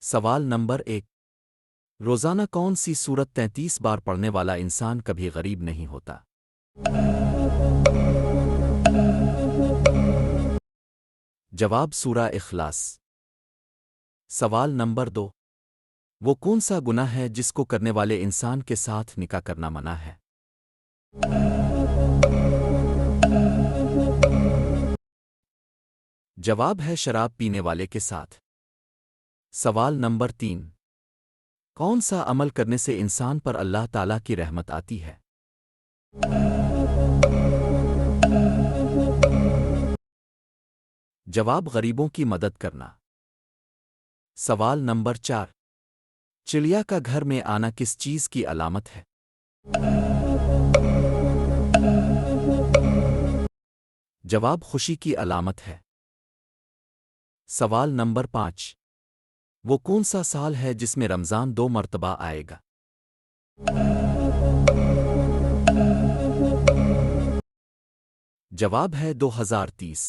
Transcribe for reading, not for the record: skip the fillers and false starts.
سوال نمبر 1۔ روزانہ کون سی سورت 33 بار پڑھنے والا انسان کبھی غریب نہیں ہوتا؟ جواب سورہ اخلاص۔ سوال نمبر 2۔ وہ کون سا گناہ ہے جس کو کرنے والے انسان کے ساتھ نکاح کرنا منع ہے؟ جواب ہے شراب پینے والے کے ساتھ۔ سوال نمبر 3۔ کون سا عمل کرنے سے انسان پر اللہ تعالیٰ کی رحمت آتی ہے؟ جواب غریبوں کی مدد کرنا۔ سوال نمبر 4۔ چڑیا کا گھر میں آنا کس چیز کی علامت ہے؟ جواب خوشی کی علامت ہے۔ سوال نمبر 5۔ وہ کون سا سال ہے جس میں رمضان 2 مرتبہ آئے گا؟ جواب ہے 2030۔